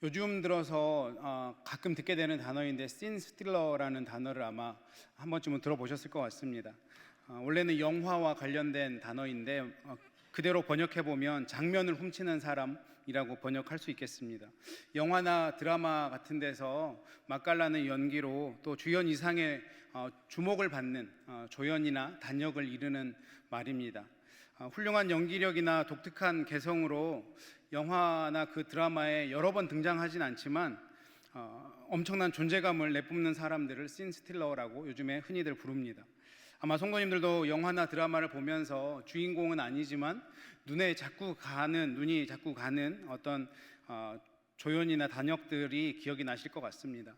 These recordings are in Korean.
요즘 들어서 가끔 듣게 되는 단어인데 씬 스틸러라는 단어를 아마 한 번쯤은 들어보셨을 것 같습니다. 원래는 영화와 관련된 단어인데 그대로 번역해 보면 장면을 훔치는 사람이라고 번역할 수 있겠습니다. 영화나 드라마 같은 데서 맛깔나는 연기로 또 주연 이상의 주목을 받는 조연이나 단역을 이루는 말입니다. 훌륭한 연기력이나 독특한 개성으로 영화나 그 드라마에 여러 번 등장하진 않지만 엄청난 존재감을 내뿜는 사람들을 씬 스틸러라고 요즘에 흔히들 부릅니다. 아마 성도님들도 영화나 드라마를 보면서 주인공은 아니지만 눈이 자꾸 가는 어떤 조연이나 단역들이 기억이 나실 것 같습니다.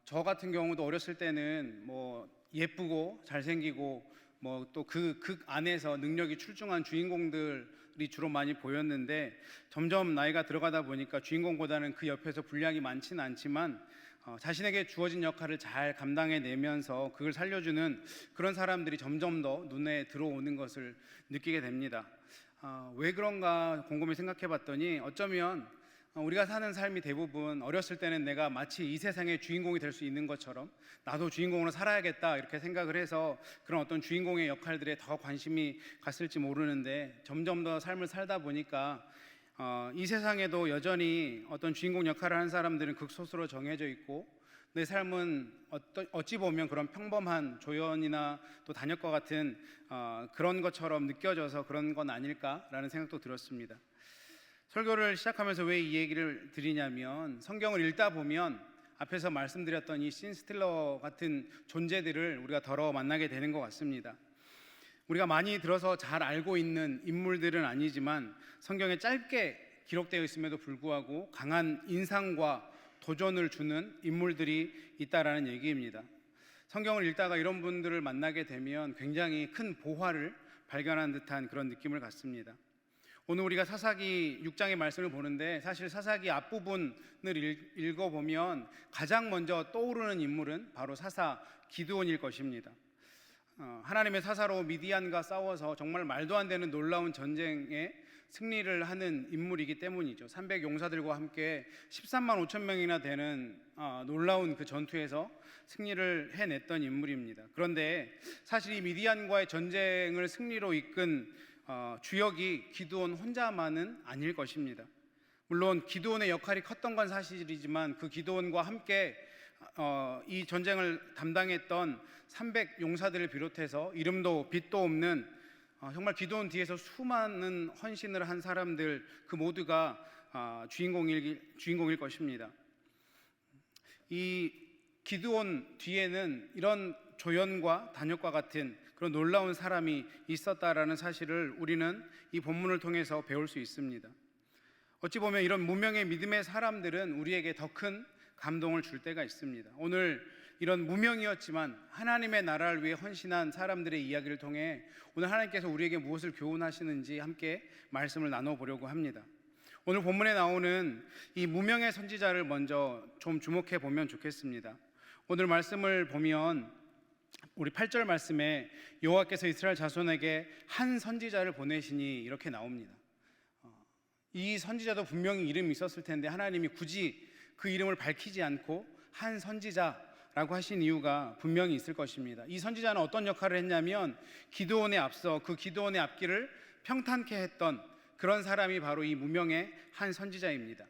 저 같은 경우도 어렸을 때는 뭐 예쁘고 잘생기고 뭐 또 그 극 안에서 능력이 출중한 주인공들이 주로 많이 보였는데 점점 나이가 들어가다 보니까 주인공보다는 그 옆에서 분량이 많지는 않지만 자신에게 주어진 역할을 잘 감당해내면서 그걸 살려주는 그런 사람들이 점점 더 눈에 들어오는 것을 느끼게 됩니다. 왜 그런가 곰곰이 생각해 봤더니 어쩌면 우리가 사는 삶이 대부분 어렸을 때는 내가 마치 이 세상의 주인공이 될 수 있는 것처럼 나도 주인공으로 살아야겠다 이렇게 생각을 해서 그런 어떤 주인공의 역할들에 더 관심이 갔을지 모르는데 점점 더 삶을 살다 보니까 이 세상에도 여전히 어떤 주인공 역할을 하는 사람들은 극소수로 정해져 있고 내 삶은 어찌 보면 그런 평범한 조연이나 또 단역과 같은 그런 것처럼 느껴져서 그런 건 아닐까라는 생각도 들었습니다. 설교를 시작하면서 왜 이 얘기를 드리냐면 성경을 읽다 보면 앞에서 말씀드렸던 이 씬 스틸러 같은 존재들을 우리가 더러 만나게 되는 것 같습니다. 우리가 많이 들어서 잘 알고 있는 인물들은 아니지만 성경에 짧게 기록되어 있음에도 불구하고 강한 인상과 도전을 주는 인물들이 있다라는 얘기입니다. 성경을 읽다가 이런 분들을 만나게 되면 굉장히 큰 보화를 발견한 듯한 그런 느낌을 갖습니다. 오늘 우리가 사사기 6장의 말씀을 보는데 사실 사사기 앞부분을 읽어보면 가장 먼저 떠오르는 인물은 바로 사사 기드온일 것입니다. 하나님의 사사로 미디안과 싸워서 정말 말도 안 되는 놀라운 전쟁에 승리를 하는 인물이기 때문이죠. 300용사들과 함께 13만 5천 명이나 되는 놀라운 그 전투에서 승리를 해냈던 인물입니다. 그런데 사실 이 미디안과의 전쟁을 승리로 이끈 주역이 기드온 혼자만은 아닐 것입니다. 물론 기드온의 역할이 컸던 건 사실이지만 그 기드온과 함께 이 전쟁을 담당했던 300용사들을 비롯해서 이름도 빛도 없는 정말 기드온 뒤에서 수많은 헌신을 한 사람들 그 모두가 주인공일 것입니다. 이 기드온 뒤에는 이런 조연과 단역과 같은 그런 놀라운 사람이 있었다라는 사실을 우리는 이 본문을 통해서 배울 수 있습니다. 어찌 보면 이런 무명의 믿음의 사람들은 우리에게 더 큰 감동을 줄 때가 있습니다. 오늘 이런 무명이었지만 하나님의 나라를 위해 헌신한 사람들의 이야기를 통해 오늘 하나님께서 우리에게 무엇을 교훈하시는지 함께 말씀을 나눠보려고 합니다. 오늘 본문에 나오는 이 무명의 선지자를 먼저 좀 주목해 보면 좋겠습니다. 오늘 말씀을 보면 우리 8절 말씀에 여호와께서 이스라엘 자손에게 한 선지자를 보내시니 이렇게 나옵니다. 이 선지자도 분명히 이름이 있었을 텐데 하나님이 굳이 그 이름을 밝히지 않고 한 선지자라고 하신 이유가 분명히 있을 것입니다. 이 선지자는 어떤 역할을 했냐면 기드온에 앞서 그 기드온의 앞길을 평탄케 했던 그런 사람이 바로 이 무명의 한 선지자입니다.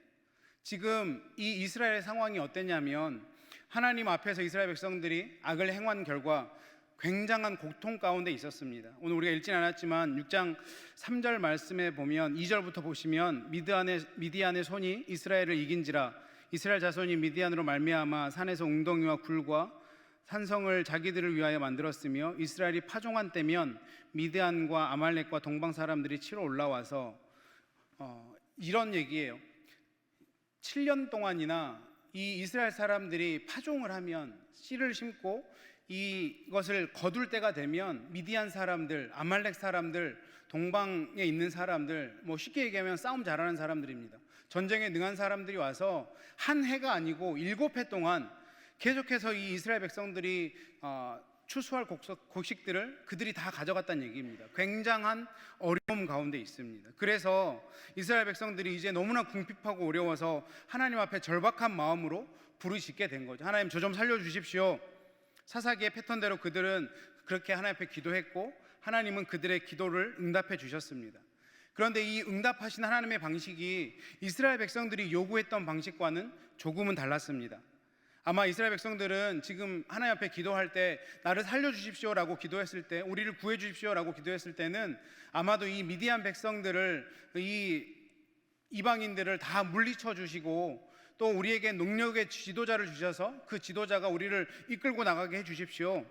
지금 이 이스라엘의 상황이 어땠냐면 하나님 앞에서 이스라엘 백성들이 악을 행한 결과 굉장한 고통 가운데 있었습니다. 오늘 우리가 읽진 않았지만 6장 3절 말씀에 보면 2절부터 보시면 미디안의 손이 이스라엘을 이긴지라 이스라엘 자손이 미디안으로 말미암아 산에서 웅덩이와 굴과 산성을 자기들을 위하여 만들었으며 이스라엘이 파종한 때면 미디안과 아말렉과 동방 사람들이 치러 올라와서 이런 얘기예요. 7년 동안이나 이 이스라엘 사람들이 파종을 하면 씨를 심고 이것을 거둘 때가 되면 미디안 사람들, 아말렉 사람들, 동방에 있는 사람들, 뭐 쉽게 얘기하면 싸움 잘하는 사람들입니다. 전쟁에 능한 사람들이 와서 한 해가 아니고 7해 동안 계속해서 이 이스라엘 백성들이 추수할 곡식들을 그들이 다 가져갔다는 얘기입니다. 굉장한 어려움 가운데 있습니다. 그래서 이스라엘 백성들이 이제 너무나 궁핍하고 어려워서 하나님 앞에 절박한 마음으로 부르짖게 된 거죠. 하나님, 저 좀 살려주십시오. 사사기의 패턴대로 그들은 그렇게 하나님 앞에 기도했고 하나님은 그들의 기도를 응답해 주셨습니다. 그런데 이 응답하신 하나님의 방식이 이스라엘 백성들이 요구했던 방식과는 조금은 달랐습니다. 아마 이스라엘 백성들은 지금 하나님 앞에 기도할 때 나를 살려주십시오라고 기도했을 때, 우리를 구해주십시오라고 기도했을 때는 아마도 이 미디안 백성들을, 이 이방인들을 다 물리쳐 주시고 또 우리에게 능력의 지도자를 주셔서 그 지도자가 우리를 이끌고 나가게 해주십시오,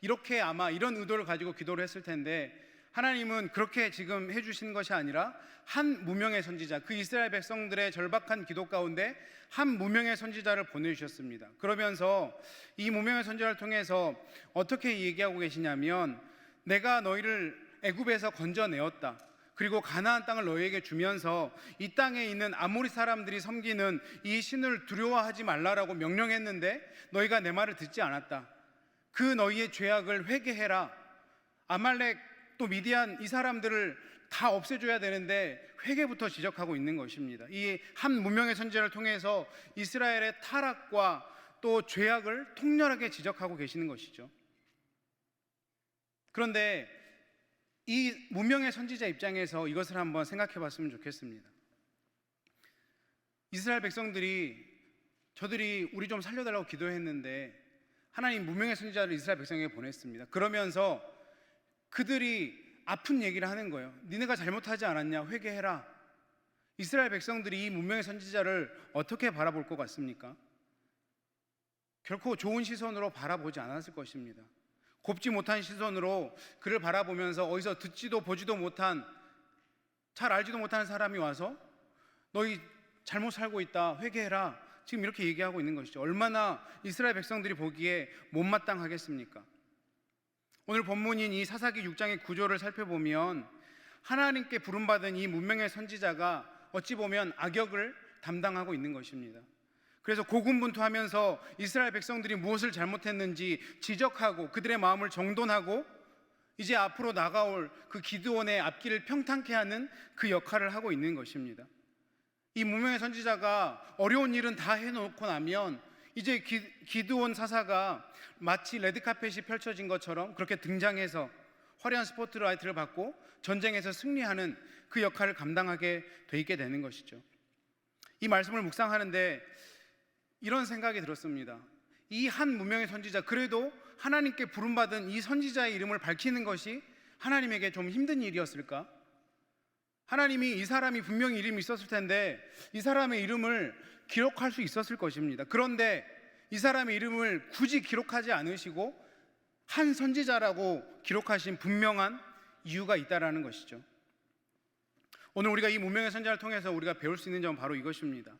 이렇게 아마 이런 의도를 가지고 기도를 했을 텐데, 하나님은 그렇게 지금 해주신 것이 아니라 한 무명의 선지자, 그 이스라엘 백성들의 절박한 기도 가운데 한 무명의 선지자를 보내주셨습니다. 그러면서 이 무명의 선지자를 통해서 어떻게 얘기하고 계시냐면, 내가 너희를 애굽에서 건져내었다, 그리고 가나안 땅을 너희에게 주면서 이 땅에 있는 아모리 사람들이 섬기는 이 신을 두려워하지 말라라고 명령했는데 너희가 내 말을 듣지 않았다. 그 너희의 죄악을 회개해라. 아말렉 또 미디안 이 사람들을 다 없애줘야 되는데 회개부터 지적하고 있는 것입니다. 이 한 무명의 선지자를 통해서 이스라엘의 타락과 또 죄악을 통렬하게 지적하고 계시는 것이죠. 그런데 이 무명의 선지자 입장에서 이것을 한번 생각해 봤으면 좋겠습니다. 이스라엘 백성들이, 저들이 우리 좀 살려달라고 기도했는데 하나님 무명의 선지자를 이스라엘 백성에게 보냈습니다. 그러면서 그들이 아픈 얘기를 하는 거예요. 니네가 잘못하지 않았냐, 회개해라. 이스라엘 백성들이 이 무명의 선지자를 어떻게 바라볼 것 같습니까? 결코 좋은 시선으로 바라보지 않았을 것입니다. 곱지 못한 시선으로 그를 바라보면서 어디서 듣지도 보지도 못한, 잘 알지도 못하는 사람이 와서 너희 잘못 살고 있다, 회개해라, 지금 이렇게 얘기하고 있는 것이죠. 얼마나 이스라엘 백성들이 보기에 못마땅하겠습니까? 오늘 본문인 이 사사기 6장의 구조를 살펴보면 하나님께 부름받은 이 무명의 선지자가 어찌 보면 악역을 담당하고 있는 것입니다. 그래서 고군분투하면서 이스라엘 백성들이 무엇을 잘못했는지 지적하고 그들의 마음을 정돈하고 이제 앞으로 나가올 그 기드온의 앞길을 평탄케 하는 그 역할을 하고 있는 것입니다. 이 무명의 선지자가 어려운 일은 다 해놓고 나면 이제 기드온 사사가 마치 레드카펫이 펼쳐진 것처럼 그렇게 등장해서 화려한 스포트라이트를 받고 전쟁에서 승리하는 그 역할을 감당하게 돼 있게 되는 것이죠. 이 말씀을 묵상하는데 이런 생각이 들었습니다. 이 한 무명의 선지자, 그래도 하나님께 부름받은 이 선지자의 이름을 밝히는 것이 하나님에게 좀 힘든 일이었을까? 하나님이 이 사람이 분명히 이름이 있었을 텐데 이 사람의 이름을 기록할 수 있었을 것입니다. 그런데 이 사람의 이름을 굳이 기록하지 않으시고 한 선지자라고 기록하신 분명한 이유가 있다라는 것이죠. 오늘 우리가 이 무명의 선지자를 통해서 우리가 배울 수 있는 점은 바로 이것입니다.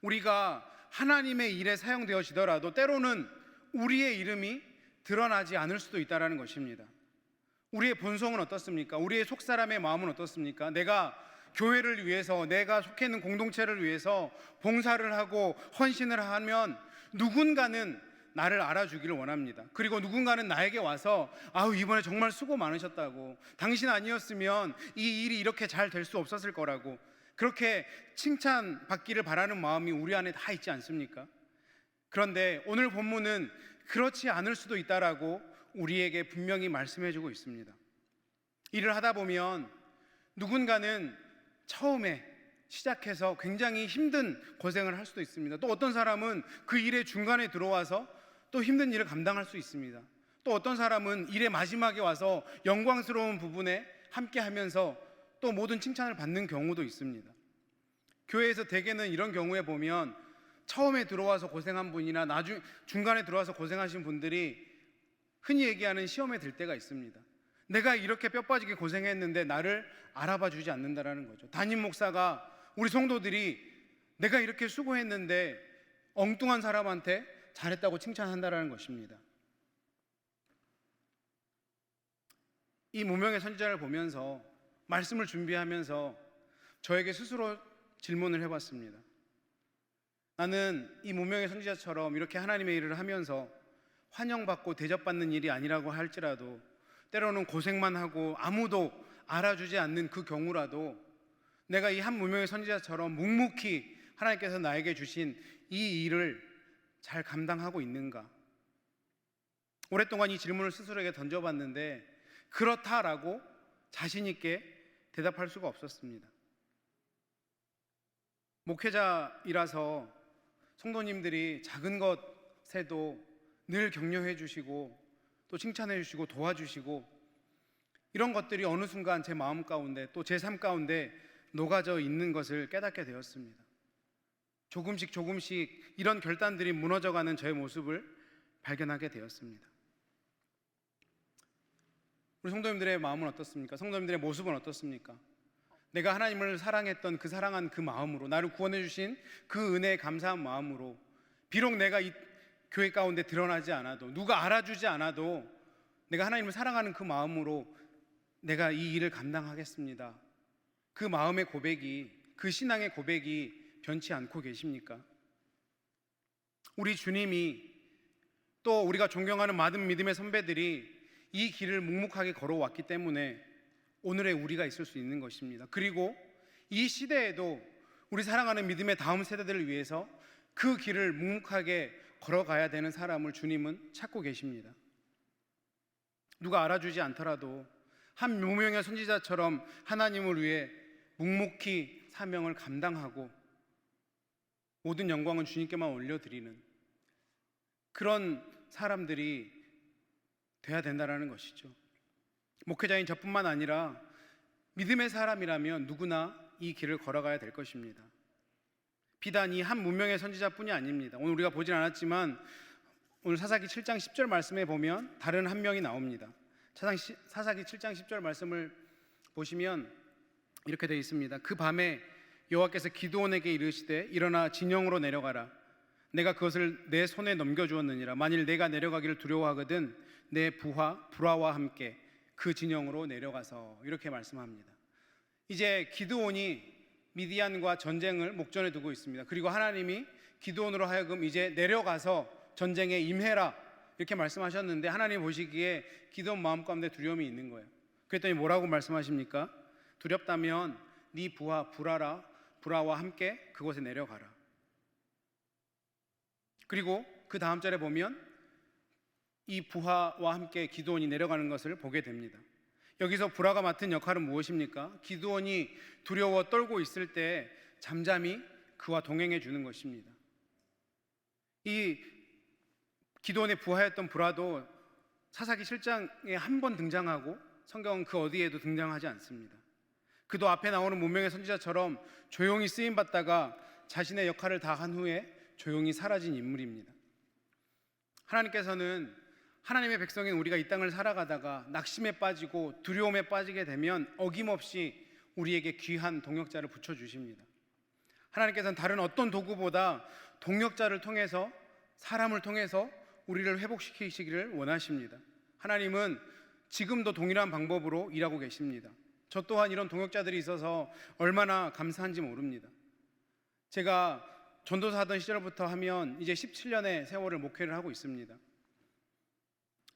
우리가 하나님의 일에 사용되어지더라도 때로는 우리의 이름이 드러나지 않을 수도 있다는 것입니다. 우리의 본성은 어떻습니까? 우리의 속사람의 마음은 어떻습니까? 내가 교회를 위해서, 내가 속해 있는 공동체를 위해서 봉사를 하고 헌신을 하면 누군가는 나를 알아주기를 원합니다. 그리고 누군가는 나에게 와서 아우, 이번에 정말 수고 많으셨다고, 당신 아니었으면 이 일이 이렇게 잘 될 수 없었을 거라고, 그렇게 칭찬받기를 바라는 마음이 우리 안에 다 있지 않습니까? 그런데 오늘 본문은 그렇지 않을 수도 있다라고 우리에게 분명히 말씀해주고 있습니다. 일을 하다 보면 누군가는 처음에 시작해서 굉장히 힘든 고생을 할 수도 있습니다. 또 어떤 사람은 그 일의 중간에 들어와서 또 힘든 일을 감당할 수 있습니다. 또 어떤 사람은 일의 마지막에 와서 영광스러운 부분에 함께 하면서 또 모든 칭찬을 받는 경우도 있습니다. 교회에서 대개는 이런 경우에 보면 처음에 들어와서 고생한 분이나 중간에 들어와서 고생하신 분들이 흔히 얘기하는 시험에 들 때가 있습니다. 내가 이렇게 뼈 빠지게 고생했는데 나를 알아봐 주지 않는다라는 거죠. 담임 목사가, 우리 성도들이 내가 이렇게 수고했는데 엉뚱한 사람한테 잘했다고 칭찬한다라는 것입니다. 이 무명의 선지자를 보면서, 말씀을 준비하면서 저에게 스스로 질문을 해봤습니다. 나는 이 무명의 선지자처럼 이렇게 하나님의 일을 하면서 환영받고 대접받는 일이 아니라고 할지라도, 때로는 고생만 하고 아무도 알아주지 않는 그 경우라도 내가 이 한 무명의 선지자처럼 묵묵히 하나님께서 나에게 주신 이 일을 잘 감당하고 있는가? 오랫동안 이 질문을 스스로에게 던져봤는데 그렇다라고 자신 있게 대답할 수가 없었습니다. 목회자이라서 성도님들이 작은 것에도 늘 격려해 주시고 또 칭찬해 주시고 도와주시고, 이런 것들이 어느 순간 제 마음 가운데 또 제 삶 가운데 녹아져 있는 것을 깨닫게 되었습니다. 조금씩 이런 결단들이 무너져가는 저의 모습을 발견하게 되었습니다. 우리 성도님들의 마음은 어떻습니까? 성도님들의 모습은 어떻습니까? 내가 하나님을 사랑했던 그 사랑한 그 마음으로, 나를 구원해 주신 그 은혜에 감사한 마음으로, 비록 내가 이 교회 가운데 드러나지 않아도, 누가 알아주지 않아도 내가 하나님을 사랑하는 그 마음으로 내가 이 일을 감당하겠습니다, 그 마음의 고백이, 그 신앙의 고백이 변치 않고 계십니까? 우리 주님이, 또 우리가 존경하는 많은 믿음의 선배들이 이 길을 묵묵하게 걸어왔기 때문에 오늘의 우리가 있을 수 있는 것입니다. 그리고 이 시대에도 우리 사랑하는 믿음의 다음 세대들을 위해서 그 길을 묵묵하게 걸어가야 되는 사람을 주님은 찾고 계십니다. 누가 알아주지 않더라도 한 무명의 선지자처럼 하나님을 위해 묵묵히 사명을 감당하고 모든 영광은 주님께만 올려드리는 그런 사람들이 돼야 된다는 것이죠. 목회자인 저뿐만 아니라 믿음의 사람이라면 누구나 이 길을 걸어가야 될 것입니다. 비단 이 한 무명의 선지자뿐이 아닙니다. 오늘 우리가 보진 않았지만 오늘 사사기 7장 10절 말씀에 보면 다른 한 명이 나옵니다. 사사기 7장 10절 말씀을 보시면 이렇게 되어 있습니다. 그 밤에 여호와께서 기드온에게 이르시되 일어나 진영으로 내려가라. 내가 그것을 내 손에 넘겨주었느니라. 만일 내가 내려가기를 두려워하거든 내 부하 브라와 함께 그 진영으로 내려가서, 이렇게 말씀합니다. 이제 기드온이 미디안과 전쟁을 목전에 두고 있습니다. 그리고 하나님이 기드온으로 하여금 이제 내려가서 전쟁에 임해라 이렇게 말씀하셨는데, 하나님 보시기에 기드온 마음 가운데 두려움이 있는 거예요. 그랬더니 뭐라고 말씀하십니까? 두렵다면 네 부하 브라와 함께 그곳에 내려가라. 그리고 그 다음 절에 보면 이 부하와 함께 기드온이 내려가는 것을 보게 됩니다. 여기서 브라가 맡은 역할은 무엇입니까? 기드온이 두려워 떨고 있을 때 잠잠히 그와 동행해 주는 것입니다. 이 기드온의 부하였던 브라도 사사기 7장에 한 번 등장하고 성경은 그 어디에도 등장하지 않습니다. 그도 앞에 나오는 무명의 선지자처럼 조용히 쓰임받다가 자신의 역할을 다 한 후에 조용히 사라진 인물입니다. 하나님께서는 하나님의 백성인 우리가 이 땅을 살아가다가 낙심에 빠지고 두려움에 빠지게 되면 어김없이 우리에게 귀한 동역자를 붙여주십니다. 하나님께서는 다른 어떤 도구보다 동역자를 통해서, 사람을 통해서 우리를 회복시키시기를 원하십니다. 하나님은 지금도 동일한 방법으로 일하고 계십니다. 저 또한 이런 동역자들이 있어서 얼마나 감사한지 모릅니다. 제가 전도사 하던 시절부터 하면 이제 17년의 세월을 목회를 하고 있습니다.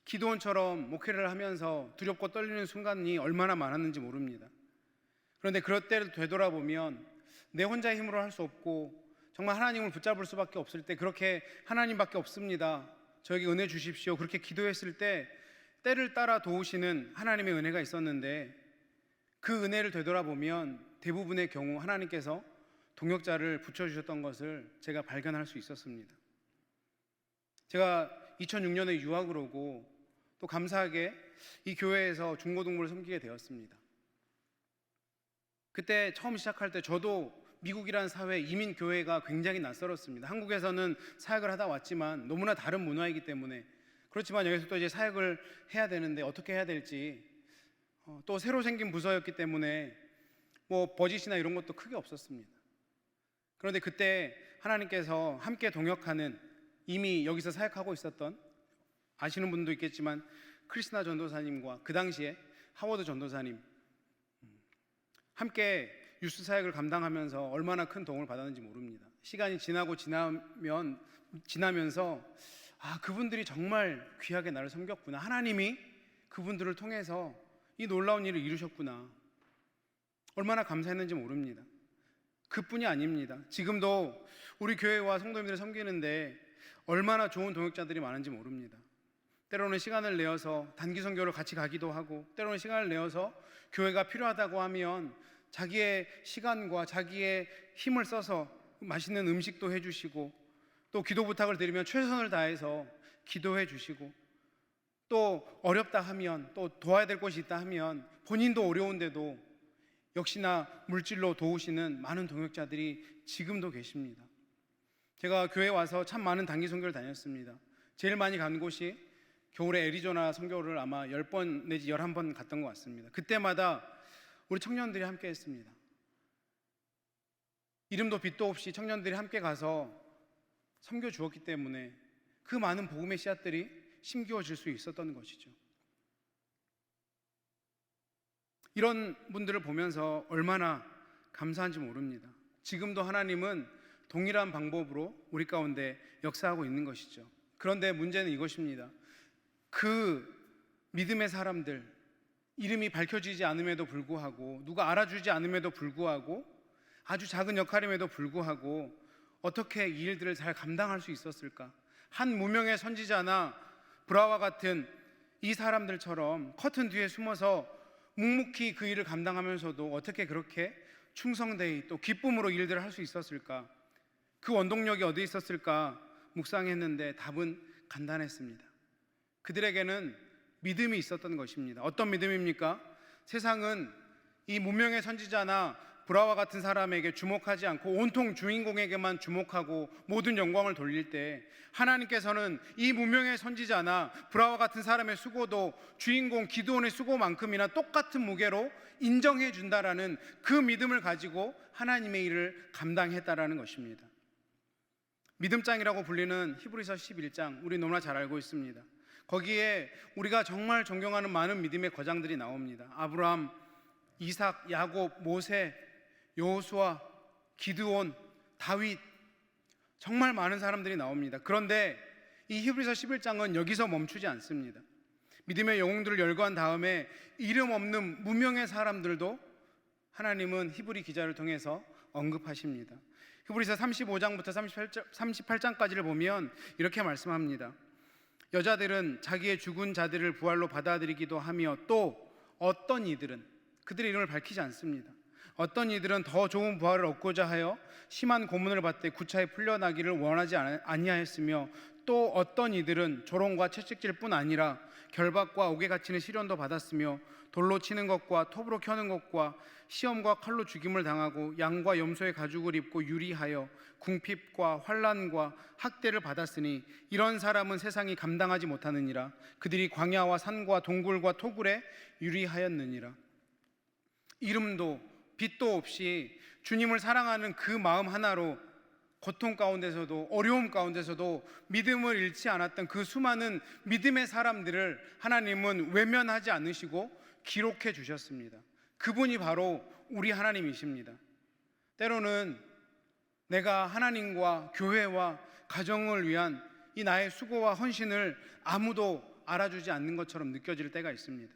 기드온처럼 목회를 하면서 두렵고 떨리는 순간이 얼마나 많았는지 모릅니다. 그런데 그럴 때를 되돌아보면 내 혼자의 힘으로 할 수 없고 정말 하나님을 붙잡을 수밖에 없을 때, 그렇게 하나님밖에 없습니다, 저에게 은혜 주십시오, 그렇게 기도했을 때 때를 따라 도우시는 하나님의 은혜가 있었는데, 그 은혜를 되돌아보면 대부분의 경우 하나님께서 동역자를 붙여주셨던 것을 제가 발견할 수 있었습니다. 제가 2006년에 유학을 오고 또 감사하게 이 교회에서 중고등부를 섬기게 되었습니다. 그때 처음 시작할 때 저도 미국이라는 사회, 이민 교회가 굉장히 낯설었습니다. 한국에서는 사역을 하다 왔지만 너무나 다른 문화이기 때문에, 그렇지만 여기서 또 이제 사역을 해야 되는데 어떻게 해야 될지, 또 새로 생긴 부서였기 때문에 뭐 버짓이나 이런 것도 크게 없었습니다. 그런데 그때 하나님께서 함께 동역하는, 이미 여기서 사역하고 있었던, 아시는 분도 있겠지만 크리스나 전도사님과 그 당시에 하워드 전도사님 함께 유스 사역을 감당하면서 얼마나 큰 도움을 받았는지 모릅니다. 시간이 지나면서 그분들이 정말 귀하게 나를 섬겼구나. 하나님이 그분들을 통해서 이 놀라운 일을 이루셨구나. 얼마나 감사했는지 모릅니다. 그뿐이 아닙니다. 지금도 우리 교회와 성도님들을 섬기는데 얼마나 좋은 동역자들이 많은지 모릅니다. 때로는 시간을 내어서 단기 선교를 같이 가기도 하고, 때로는 시간을 내어서 교회가 필요하다고 하면 자기의 시간과 자기의 힘을 써서 맛있는 음식도 해주시고, 또 기도 부탁을 드리면 최선을 다해서 기도해 주시고, 또 어렵다 하면, 또 도와야 될 것이 있다 하면 본인도 어려운데도 역시나 물질로 도우시는 많은 동역자들이 지금도 계십니다. 제가 교회에 와서 참 많은 단기 선교를 다녔습니다. 제일 많이 간 곳이 겨울에 애리조나 선교를 아마 10번 내지 11번 갔던 것 같습니다. 그때마다 우리 청년들이 함께 했습니다. 이름도 빛도 없이 청년들이 함께 가서 섬겨 주었기 때문에 그 많은 복음의 씨앗들이 심기워질 수 있었던 것이죠. 이런 분들을 보면서 얼마나 감사한지 모릅니다. 지금도 하나님은 동일한 방법으로 우리 가운데 역사하고 있는 것이죠. 그런데 문제는 이것입니다. 그 믿음의 사람들, 이름이 밝혀지지 않음에도 불구하고, 누가 알아주지 않음에도 불구하고, 아주 작은 역할임에도 불구하고 어떻게 이 일들을 잘 감당할 수 있었을까? 한 무명의 선지자나 브라와 같은 이 사람들처럼 커튼 뒤에 숨어서 묵묵히 그 일을 감당하면서도 어떻게 그렇게 충성되이 또 기쁨으로 일들을 할 수 있었을까? 그 원동력이 어디에 있었을까 묵상했는데 답은 간단했습니다. 그들에게는 믿음이 있었던 것입니다. 어떤 믿음입니까? 세상은 이 무명의 선지자나 브라와 같은 사람에게 주목하지 않고 온통 주인공에게만 주목하고 모든 영광을 돌릴 때, 하나님께서는 이 무명의 선지자나 브라와 같은 사람의 수고도 주인공 기드온의 수고만큼이나 똑같은 무게로 인정해 준다라는 그 믿음을 가지고 하나님의 일을 감당했다라는 것입니다. 믿음장이라고 불리는 히브리서 11장, 우리 너무나 잘 알고 있습니다. 거기에 우리가 정말 존경하는 많은 믿음의 거장들이 나옵니다. 아브라함, 이삭, 야곱, 모세, 여호수아, 기드온, 다윗, 정말 많은 사람들이 나옵니다. 그런데 이 히브리서 11장은 여기서 멈추지 않습니다. 믿음의 영웅들을 열거한 다음에 이름 없는 무명의 사람들도 하나님은 히브리 기자를 통해서 언급하십니다. 히브리서 35장부터 38장까지를 보면 이렇게 말씀합니다. 여자들은 자기의 죽은 자들을 부활로 받아들이기도 하며, 또 어떤 이들은, 그들의 이름을 밝히지 않습니다. 어떤 이들은 더 좋은 부활을 얻고자 하여 심한 고문을 받되 구차히 풀려나기를 원하지 아니하였으며, 또 어떤 이들은 조롱과 채찍질 뿐 아니라 결박과 옥에 갇히는 시련도 받았으며, 돌로 치는 것과 톱으로 켜는 것과 시험과 칼로 죽임을 당하고 양과 염소의 가죽을 입고 유리하여 궁핍과 환난과 학대를 받았으니, 이런 사람은 세상이 감당하지 못하느니라. 그들이 광야와 산과 동굴과 토굴에 유리하였느니라. 이름도 빛도 없이 주님을 사랑하는 그 마음 하나로 고통 가운데서도 어려움 가운데서도 믿음을 잃지 않았던 그 수많은 믿음의 사람들을 하나님은 외면하지 않으시고 기록해 주셨습니다. 그분이 바로 우리 하나님이십니다. 때로는 내가 하나님과 교회와 가정을 위한 이 나의 수고와 헌신을 아무도 알아주지 않는 것처럼 느껴질 때가 있습니다.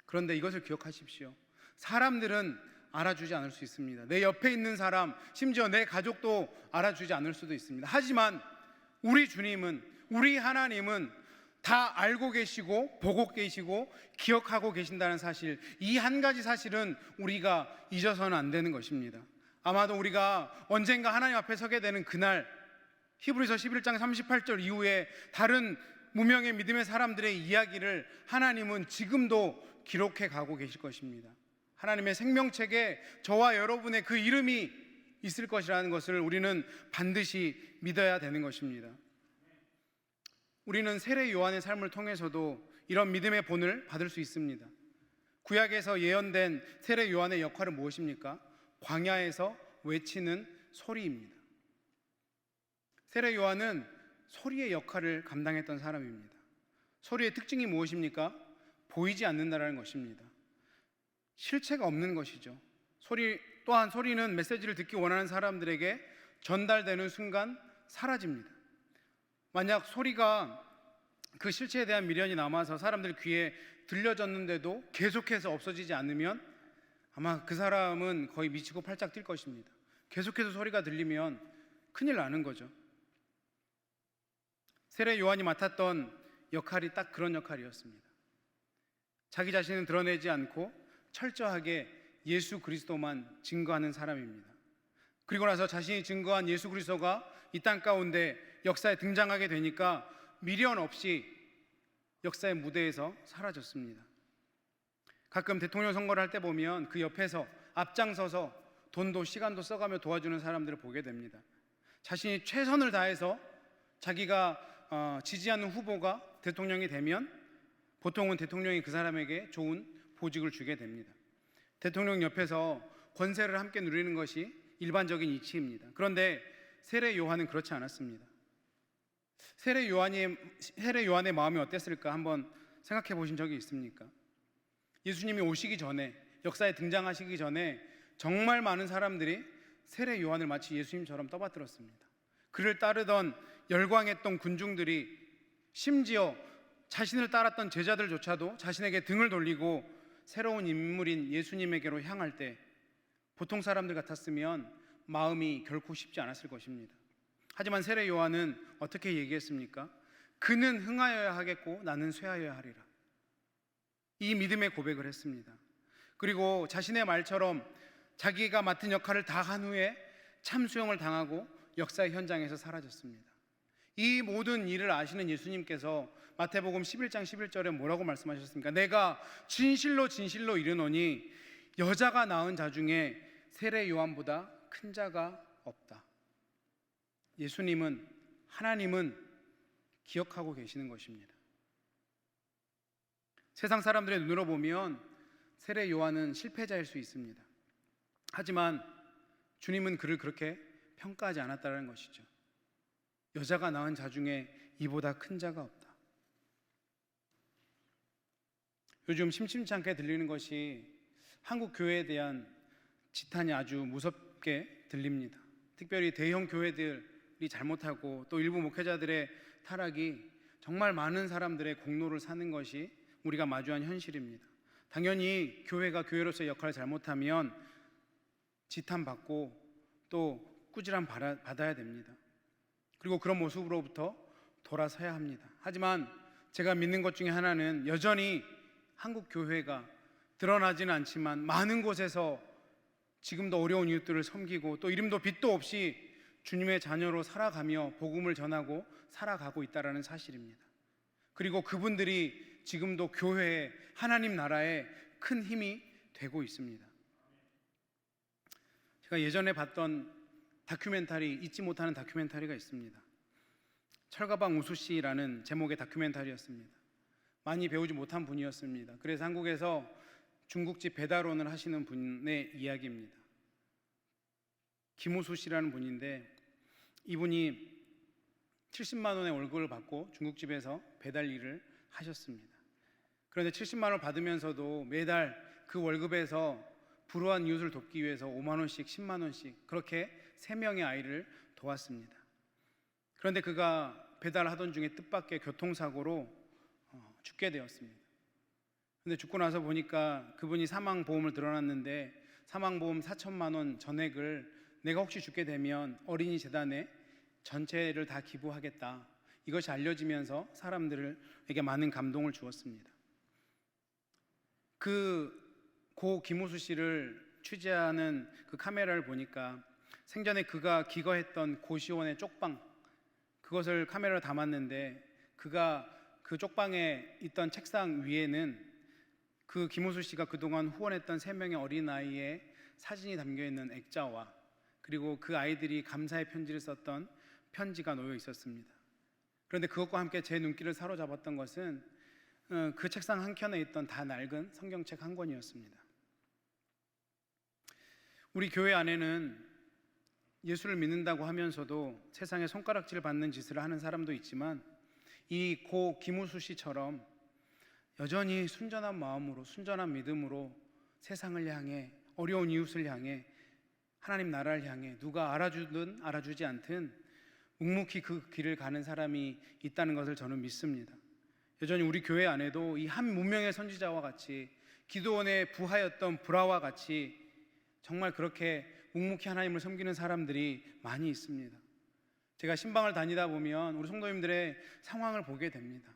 그런데 이것을 기억하십시오. 사람들은 알아주지 않을 수 있습니다. 내 옆에 있는 사람, 심지어 내 가족도 알아주지 않을 수도 있습니다. 하지만 우리 주님은, 우리 하나님은 다 알고 계시고 보고 계시고 기억하고 계신다는 사실, 이 한 가지 사실은 우리가 잊어서는 안 되는 것입니다. 아마도 우리가 언젠가 하나님 앞에 서게 되는 그날, 히브리서 11장 38절 이후에 다른 무명의 믿음의 사람들의 이야기를 하나님은 지금도 기록해 가고 계실 것입니다. 하나님의 생명책에 저와 여러분의 그 이름이 있을 것이라는 것을 우리는 반드시 믿어야 되는 것입니다. 우리는 세례 요한의 삶을 통해서도 이런 믿음의 본을 받을 수 있습니다. 구약에서 예언된 세례 요한의 역할은 무엇입니까? 광야에서 외치는 소리입니다. 세례 요한은 소리의 역할을 감당했던 사람입니다. 소리의 특징이 무엇입니까? 보이지 않는다라는 것입니다. 실체가 없는 것이죠. 또한 소리는 메시지를 듣기 원하는 사람들에게 전달되는 순간 사라집니다. 만약 소리가 그 실체에 대한 미련이 남아서 사람들 귀에 들려졌는데도 계속해서 없어지지 않으면 아마 그 사람은 거의 미치고 팔짝 뛸 것입니다. 계속해서 소리가 들리면 큰일 나는 거죠. 세례 요한이 맡았던 역할이 딱 그런 역할이었습니다. 자기 자신은 드러내지 않고 철저하게 예수 그리스도만 증거하는 사람입니다. 그리고 나서 자신이 증거한 예수 그리스도가 이 땅 가운데 역사에 등장하게 되니까 미련 없이 역사의 무대에서 사라졌습니다. 가끔 대통령 선거를 할 때 보면 그 옆에서 앞장서서 돈도 시간도 써가며 도와주는 사람들을 보게 됩니다. 자신이 최선을 다해서 자기가 지지하는 후보가 대통령이 되면 보통은 대통령이 그 사람에게 좋은 보직을 주게 됩니다. 대통령 옆에서 권세를 함께 누리는 것이 일반적인 이치입니다. 그런데 세례 요한은 그렇지 않았습니다. 세례 요한의 마음이 어땠을까 한번 생각해 보신 적이 있습니까? 예수님이 오시기 전에, 역사에 등장하시기 전에 정말 많은 사람들이 세례 요한을 마치 예수님처럼 떠받들었습니다. 그를 따르던 열광했던 군중들이 심지어 자신을 따랐던 제자들조차도 자신에게 등을 돌리고 새로운 인물인 예수님에게로 향할 때 보통 사람들 같았으면 마음이 결코 쉽지 않았을 것입니다. 하지만 세례 요한은 어떻게 얘기했습니까? 그는 흥하여야 하겠고 나는 쇠하여야 하리라. 이 믿음의 고백을 했습니다. 그리고 자신의 말처럼 자기가 맡은 역할을 다 한 후에 참수형을 당하고 역사의 현장에서 사라졌습니다. 이 모든 일을 아시는 예수님께서 마태복음 11장 11절에 뭐라고 말씀하셨습니까? 내가 진실로 진실로 이르노니 여자가 낳은 자 중에 세례 요한보다 큰 자가 없다. 예수님은, 하나님은 기억하고 계시는 것입니다. 세상 사람들의 눈으로 보면 세례 요한은 실패자일 수 있습니다. 하지만 주님은 그를 그렇게 평가하지 않았다는 것이죠. 여자가 낳은 자 중에 이보다 큰 자가 없다. 요즘 심심치 않게 들리는 것이 한국 교회에 대한 지탄이 아주 무섭게 들립니다. 특별히 대형 교회들이 잘못하고 또 일부 목회자들의 타락이 정말 많은 사람들의 공로를 사는 것이 우리가 마주한 현실입니다. 당연히 교회가 교회로서의 역할을 잘못하면 지탄받고 또 꾸지람 받아야 됩니다. 그리고 그런 모습으로부터 돌아서야 합니다. 하지만 제가 믿는 것 중에 하나는 여전히 한국 교회가 드러나지는 않지만 많은 곳에서 지금도 어려운 이웃들을 섬기고 또 이름도 빛도 없이 주님의 자녀로 살아가며 복음을 전하고 살아가고 있다는 사실입니다. 그리고 그분들이 지금도 교회에, 하나님 나라에 큰 힘이 되고 있습니다. 제가 예전에 봤던 다큐멘터리, 잊지 못하는 다큐멘터리가 있습니다. 철가방 우수씨라는 제목의 다큐멘터리였습니다. 많이 배우지 못한 분이었습니다. 그래서 한국에서 중국집 배달원을 하시는 분의 이야기입니다. 김우수 씨라는 분인데 이분이 70만 원의 월급을 받고 중국집에서 배달 일을 하셨습니다. 그런데 70만 원을 받으면서도 매달 그 월급에서 불우한 이웃을 돕기 위해서 5만 원씩, 10만 원씩 그렇게 3명의 아이를 도왔습니다. 그런데 그가 배달하던 중에 뜻밖의 교통사고로 죽게 되었습니다. 그런데 죽고 나서 보니까 그분이 사망보험을 들어놨는데 사망보험 4천만 원 전액을 내가 혹시 죽게 되면 어린이 재단에 전체를 다 기부하겠다. 이것이 알려지면서 사람들에게 많은 감동을 주었습니다. 고 김우수 씨를 취재하는 그 카메라를 보니까 생전에 그가 기거했던 고시원의 쪽방, 그것을 카메라로 담았는데 그가 그 쪽방에 있던 책상 위에는 그 김우수 씨가 그동안 후원했던 3명의 어린아이의 사진이 담겨있는 액자와 그리고 그 아이들이 감사의 편지를 썼던 편지가 놓여 있었습니다. 그런데 그것과 함께 제 눈길을 사로잡았던 것은 그 책상 한켠에 있던 다 낡은 성경책 한 권이었습니다. 우리 교회 안에는 예수를 믿는다고 하면서도 세상에 손가락질 받는 짓을 하는 사람도 있지만 이 고 김우수 씨처럼 여전히 순전한 마음으로, 순전한 믿음으로 세상을 향해, 어려운 이웃을 향해, 하나님 나라를 향해 누가 알아주든 알아주지 않든 묵묵히 그 길을 가는 사람이 있다는 것을 저는 믿습니다. 여전히 우리 교회 안에도 이 한 문명의 선지자와 같이 기드온의 부하였던 브라와 같이 정말 그렇게 묵묵히 하나님을 섬기는 사람들이 많이 있습니다. 제가 신방을 다니다 보면 우리 성도님들의 상황을 보게 됩니다.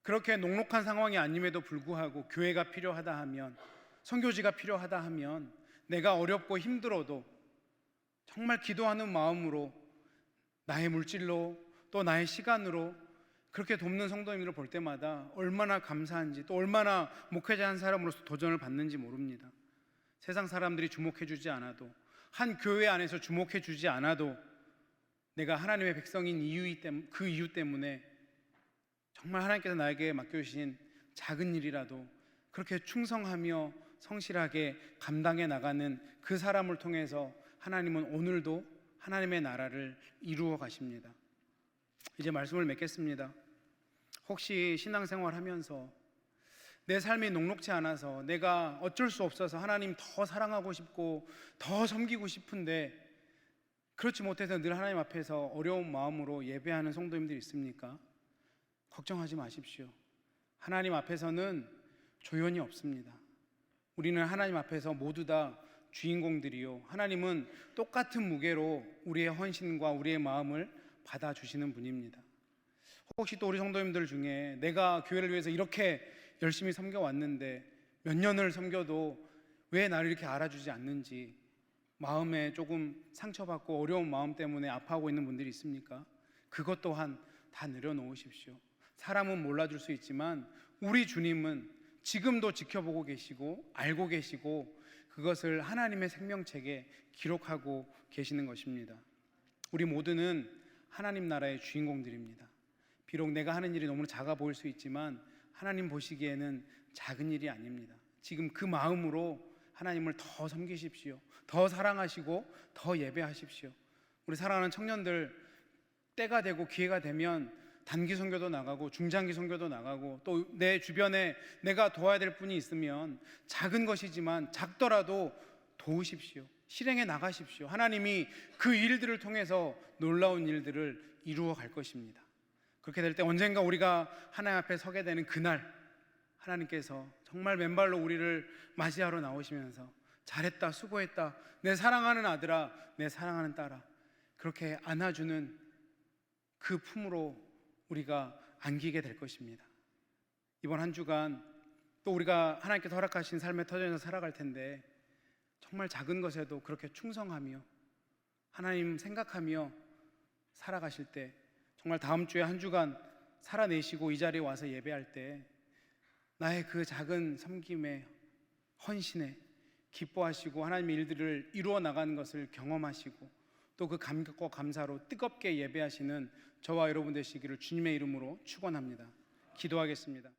그렇게 녹록한 상황이 아님에도 불구하고 교회가 필요하다 하면, 선교지가 필요하다 하면, 내가 어렵고 힘들어도 정말 기도하는 마음으로 나의 물질로 또 나의 시간으로 그렇게 돕는 성도님들을 볼 때마다 얼마나 감사한지, 또 얼마나 목회자 한 사람으로서 도전을 받는지 모릅니다. 세상 사람들이 주목해 주지 않아도, 한 교회 안에서 주목해 주지 않아도 내가 하나님의 백성인 그 이유 때문에 정말 하나님께서 나에게 맡겨주신 작은 일이라도 그렇게 충성하며 성실하게 감당해 나가는 그 사람을 통해서 하나님은 오늘도 하나님의 나라를 이루어 가십니다. 이제 말씀을 맺겠습니다. 혹시 신앙생활 하면서 내 삶이 녹록지 않아서 내가 어쩔 수 없어서 하나님 더 사랑하고 싶고 더 섬기고 싶은데 그렇지 못해서 늘 하나님 앞에서 어려운 마음으로 예배하는 성도님들이 있습니까? 걱정하지 마십시오. 하나님 앞에서는 조연이 없습니다. 우리는 하나님 앞에서 모두 다 주인공들이요, 하나님은 똑같은 무게로 우리의 헌신과 우리의 마음을 받아주시는 분입니다. 혹시 또 우리 성도님들 중에 내가 교회를 위해서 이렇게 열심히 섬겨왔는데 몇 년을 섬겨도 왜 나를 이렇게 알아주지 않는지 마음에 조금 상처받고 어려운 마음 때문에 아파하고 있는 분들이 있습니까? 그것 또한 다 내려놓으십시오. 사람은 몰라줄 수 있지만 우리 주님은 지금도 지켜보고 계시고 알고 계시고 그것을 하나님의 생명책에 기록하고 계시는 것입니다. 우리 모두는 하나님 나라의 주인공들입니다. 비록 내가 하는 일이 너무 작아 보일 수 있지만 하나님 보시기에는 작은 일이 아닙니다. 지금 그 마음으로 하나님을 더 섬기십시오. 더 사랑하시고 더 예배하십시오. 우리 사랑하는 청년들, 때가 되고 기회가 되면 단기 선교도 나가고 중장기 선교도 나가고 또 내 주변에 내가 도와야 될 분이 있으면 작은 것이지만 작더라도 도우십시오. 실행해 나가십시오. 하나님이 그 일들을 통해서 놀라운 일들을 이루어 갈 것입니다. 그렇게 될 때 언젠가 우리가 하나님 앞에 서게 되는 그날, 하나님께서 정말 맨발로 우리를 맞이하러 나오시면서 잘했다, 수고했다, 내 사랑하는 아들아, 내 사랑하는 딸아, 그렇게 안아주는 그 품으로 우리가 안기게 될 것입니다. 이번 한 주간 또 우리가 하나님께서 허락하신 삶의 터전에서 살아갈 텐데 정말 작은 것에도 그렇게 충성하며 하나님 생각하며 살아가실 때 정말 다음 주에 한 주간 살아내시고 이 자리에 와서 예배할 때 나의 그 작은 섬김에, 헌신에 기뻐하시고 하나님의 일들을 이루어 나가는 것을 경험하시고 또 그 감격과 감사로 뜨겁게 예배하시는 저와 여러분 되시기를 주님의 이름으로 축원합니다. 기도하겠습니다.